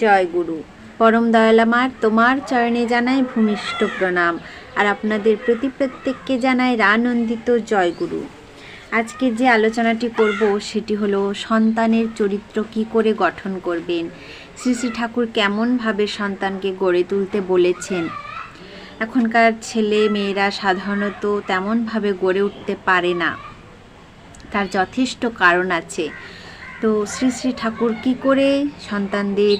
জয় গুরু। পরম দয়ালামার তোমার চরণে জানাই ভূমিষ্ঠ প্রণাম, আর আপনাদের প্রতি প্রত্যেককে জানাই রানন্দিত জয় গুরু। আজকে যে আলোচনাটি করব সেটি হলো সন্তানের চরিত্র কি করে গঠন করবেন, শ্রী শ্রী ঠাকুর কেমনভাবে সন্তানকে গড়ে তুলতে বলেছেন। এখনকার ছেলে মেয়েরা সাধারণত তেমনভাবে গড়ে উঠতে পারে না, তার যথেষ্ট কারণ আছে। তো শ্রী শ্রী ঠাকুর কি করে সন্তানদের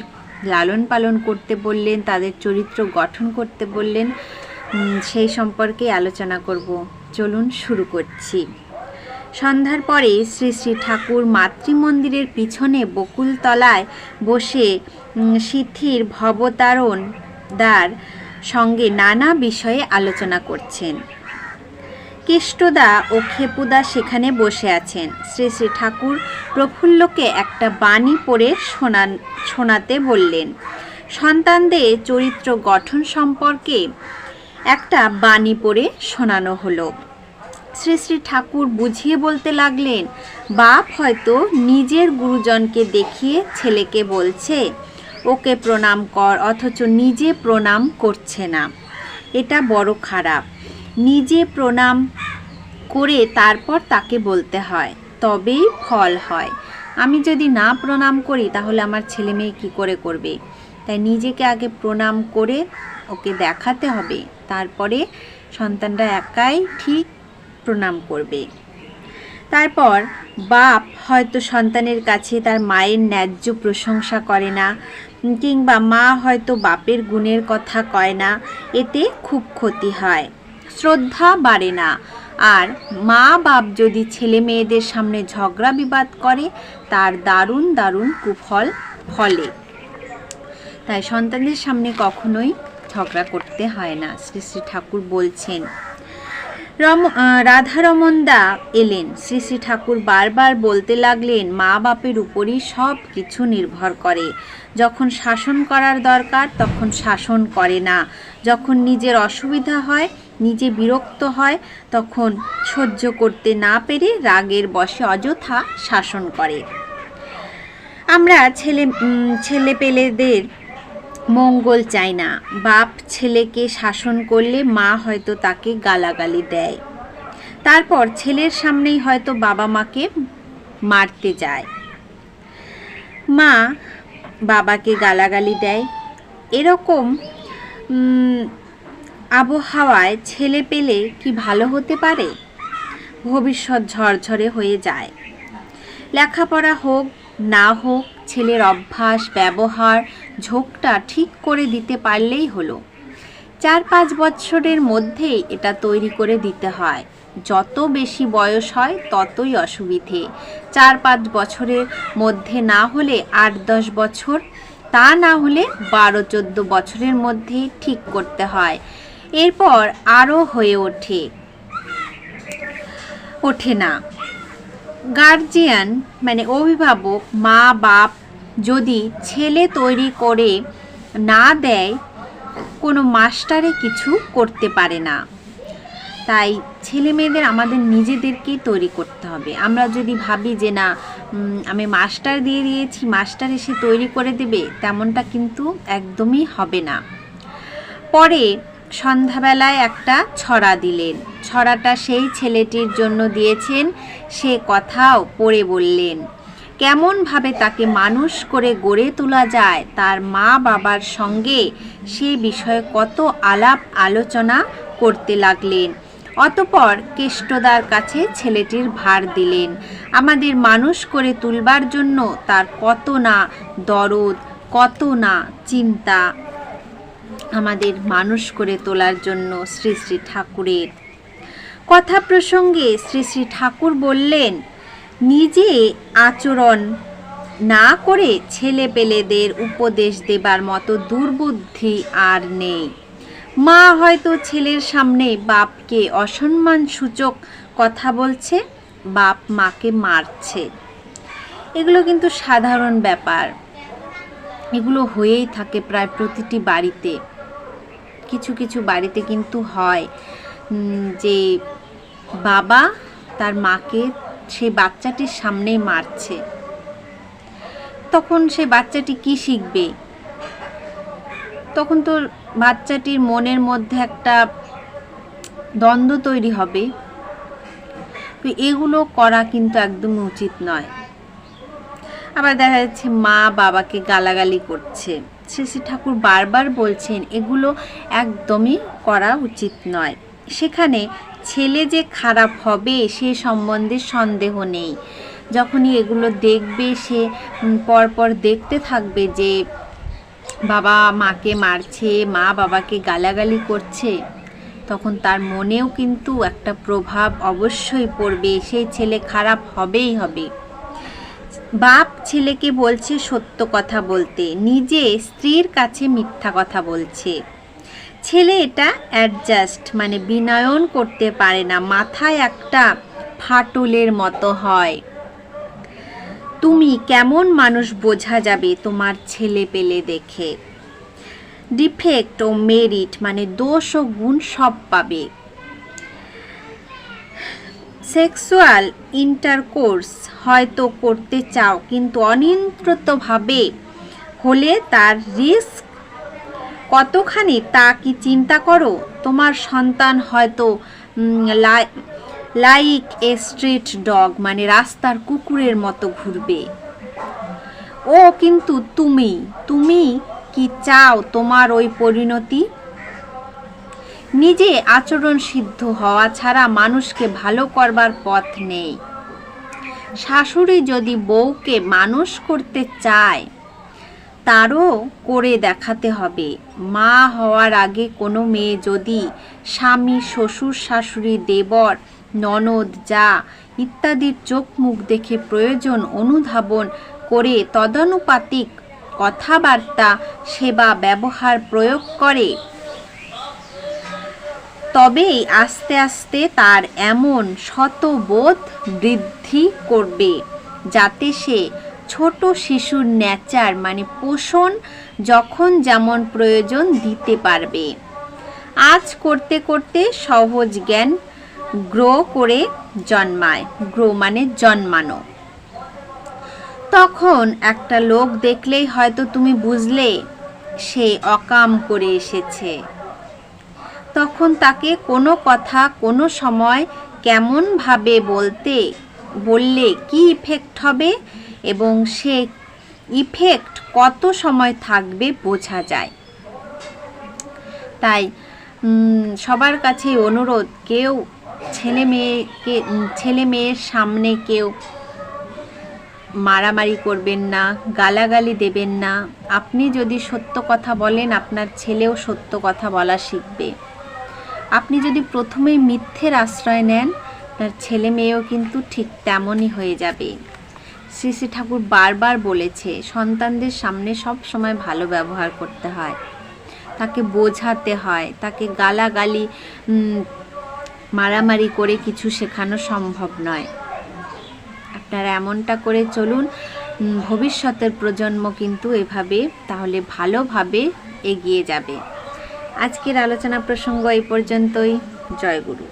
লালন পালন করতে বললেন, তাদের চরিত্র গঠন করতে বললেন, সেই সম্পর্কে আলোচনা করব। চলুন শুরু করছি। সন্ধ্যার পরে শ্রী শ্রী ঠাকুর মাতৃমন্দিরের পিছনে বকুলতলায় বসে সিথির ভবতারণ দার সঙ্গে নানা বিষয়ে আলোচনা করছেন। কেষ্টদা ও খেপুদা সেখানে বসে আছেন। শ্রী শ্রী ঠাকুর প্রফুল্লকে একটা বাণী পড়ে শোনাতে বললেন। সন্তানদের চরিত্র গঠন সম্পর্কে একটা বাণী পড়ে শোনানো হলো। শ্রী শ্রী ঠাকুর বুঝিয়ে বলতে লাগলেন, বাপ হয়তো নিজের গুরুজনকে দেখিয়ে ছেলেকে বলছে ওকে প্রণাম কর, অথচ নিজে প্রণাম করছে না। এটা বড় খারাপ। নিজে প্রণাম করে তারপর তাকে বলতে হয়, তবেই ফল হয়। আমি যদি না প্রণাম করি তাহলে আমার ছেলে মেয়ে কী করে করবে? তাই নিজেকে আগে প্রণাম করে ওকে দেখাতে হবে, তারপরে সন্তানরা একাই ঠিক প্রণাম করবে। তারপর বাপ হয়তো সন্তানের কাছে তার মায়ের ন্যায্য প্রশংসা করে না, কিংবা মা হয়তো বাপের গুণের কথা কয় না, এতে খুব ক্ষতি হয়, শ্রদ্ধা বাড়ে না। আর মা বাপ যদি ছেলে মেয়েদের সামনে ঝগড়া বিবাদ করে, তার দারুণ দারুণ কুফল ফলে। তাই সন্তানদের সামনে কখনোই ঝগড়া করতে হয় না, শ্রী শ্রী ঠাকুর বলছেন। রাধারমণ দা এলেন। শ্রী শ্রী ঠাকুর বারবার বলতে লাগলেন, মা বাপের উপরই সব কিছু নির্ভর করে। যখন শাসন করার দরকার তখন শাসন করে না, যখন নিজের অসুবিধা হয়, নিজে বিরক্ত হয়, তখন সহ্য করতে না পেরে রাগের বশে অযথা শাসন করে। আমরা ছেলেপেলেদের মঙ্গল চাই না। বাপ ছেলেকে শাসন করলে মা হয়তো তাকে গালাগালি দেয়, তারপর ছেলের সামনেই হয়তো বাবা মাকে মারতে যায়। মা বাবাকে গালাগালি দেয়। এরকম আবহাওয়ায় ছেলে পেলে কি ভালো হতে পারে? ভবিষ্যৎ ঝরঝরে হয়ে যায়। লেখাপড়া হোক না হোক, ছেলের অভ্যাস ব্যবহার ঝোঁকটা ঠিক করে দিতে পারলেই হলো। 4-5 বছরের মধ্যেই এটা তৈরি করে দিতে হয়। যত বেশি বয়স হয় ততই অসুবিধে। 4-5 বছরের মধ্যে না হলে 8-10 বছর, তা না হলে 12-14 বছরের মধ্যে ঠিক করতে হয়। এরপর আরও হয়ে ওঠে না। গার্জিয়ান মানে অভিভাবক, মা বাপ যদি ছেলে তৈরি করে না দেয়, কোনো মাস্টারে কিছু করতে পারে না। তাই ছেলে মেয়েদের আমাদের নিজেদেরকেই তৈরি করতে হবে। আমরা যদি ভাবি যে না, আমি মাস্টার দিয়ে দিয়েছি, মাস্টার এসে তৈরি করে দেবে, তেমনটা কিন্তু একদমই হবে না। পরে সন্ধ্যাবেলায় একটা ছড়া দিলেন। ছড়াটা সেই ছেলেটির জন্য দিয়েছেন। সে কথাও পড়ে বললেন, কেমনভাবে তাকে মানুষ করে গড়ে তোলা যায় তার মা বাবার সঙ্গে সে বিষয়ে কত আলাপ আলোচনা করতে লাগলেন। অতঃপর কেষ্টদার কাছে ছেলেটির ভার দিলেন। আমাদের মানুষ করে তুলবার জন্য তার কত না দরদ, কত না চিন্তা, আমাদের মানুষ করে তোলার জন্য শ্রী শ্রী ঠাকুরের কথা প্রসঙ্গে শ্রী শ্রী ঠাকুর বললেন, নিজে আচরণ না করে ছেলে পেলেদের উপদেশ দেবার মতো দুর্বুদ্ধি আর নেই। মা হয়তো ছেলের সামনে বাপকে অসম্মানসূচক কথা বলছে, বাপ মাকে মারছে। এগুলো কিন্তু সাধারণ ব্যাপার। এগুলো হয়েই থাকে প্রায় প্রতিটি বাড়িতে। কিছু কিছু বাড়িতে কিন্তু হয় যে বাবা তার মাকে সেই বাচ্চাটির সামনেই মারছে। তখন সে বাচ্চাটি কি শিখবে? তখন তো বাচ্চাটির মনের মধ্যে একটা দ্বন্দ্ব তৈরি হবে। তো এগুলো করা কিন্তু একদমই উচিত নয়। আবার দেখা যাচ্ছে মা বাবাকে গালাগালি করছে, শ্রী শ্রী ঠাকুর বারবার বলছেন এগুলো একদমই করা উচিত নয়। সেখানে ছেলে যে খারাপ হবে সে সম্বন্ধে সন্দেহ নেই। যখনই এগুলো দেখবে সে পরপর দেখতে থাকবে যে বাবা মাকে মারছে, মা বাবাকে গালাগালি করছে, তখন তার মনেও কিন্তু একটা প্রভাব অবশ্যই পড়বে, সেই ছেলে খারাপ হবেই হবে। বাপ ছেলেকে বলছে সত্য কথা বলতে, নিজে স্ত্রীর কাছে মিথ্যা কথা বলছে। ছেলে এটা অ্যাডজাস্ট মানে বিনয়ন করতে পারে না, মাথায় একটা ফাটলের মতো হয়। তুমি কেমন মানুষ বোঝা যাবে তোমার ছেলে পেলে দেখে। ডিফেক্ট ও মেরিট মানে দোষ ও গুণ সব পাবে। সেক্সুয়াল ইন্টারকোর্স হয়তো করতে চাও, কিন্তু অনিয়ন্ত্রিতভাবে হলে তার রিস্ক কতখানি তা কি চিন্তা করো। তোমার সন্তান হয়তো লাইক এ স্ট্রিট ডগ মানে রাস্তার কুকুরের মতো ঘুরবে। ও কিন্তু তুমি কি চাও তোমার ওই পরিণতি? নিজে আচরণ সিদ্ধ হওয়া ছাড়া মানুষকে ভালো করবার পথ নেই। শাশুড়ি যদি বউকে মানুষ করতে চায় তারও করে দেখাতে হবে। মা হওয়ার আগে কোনো মেয়ে যদি স্বামী, শ্বশুর, শাশুড়ি, দেবর, ননদ, যা ইত্যাদির চোখ মুখ দেখে প্রয়োজন অনুধাবন করে তদানুপাতিক কথাবার্তা, সেবা, ব্যবহার প্রয়োগ করে, তবেই আস্তে আস্তে তার এমন শতবোধ বৃদ্ধি করবে যাতে সে ছোট শিশুর নেচার মানে পোষণ যখন যেমন প্রয়োজন দিতে পারবে। আজ করতে করতে সহজ জ্ঞান গ্রো করে জন্মায়। গ্রো মানে জন্মানো। তখন একটা লোক দেখলেই হয়তো তুমি বুঝলে সে অকাম করে এসেছে। তখন তাকে কোনো কথা কোনো সময় কেমনভাবে বললে কি ইফেক্ট হবে এবং সে ইফেক্ট কত সময় থাকবে বোঝা যায়। তাই সবার কাছে অনুরোধ, কেউ ছেলে মেয়ের সামনে কেউ মারামারি করবেন না, গালাগালি দেবেন না। আপনি যদি সত্য কথা বলেন আপনার ছেলেও সত্য কথা বলা শিখবে। আপনি যদি প্রথমেই মিথ্যের আশ্রয় নেন আপনার ছেলে মেয়েও কিন্তু ঠিক তেমনই হয়ে যাবে। শ্রী শ্রী ঠাকুর বারবার বলেছে সন্তানদের সামনে সব সময় ভালো ব্যবহার করতে হয়, তাকে বোঝাতে হয়, তাকে গালাগালি মারামারি করে কিছু শেখানো সম্ভব নয়। আপনারা এমনটা করে চলুন, ভবিষ্যতের প্রজন্ম কিন্তু এভাবে তাহলে ভালোভাবে এগিয়ে যাবে। আজকের আলোচনা প্রসঙ্গ এই পর্যন্তই। জয় গুরু।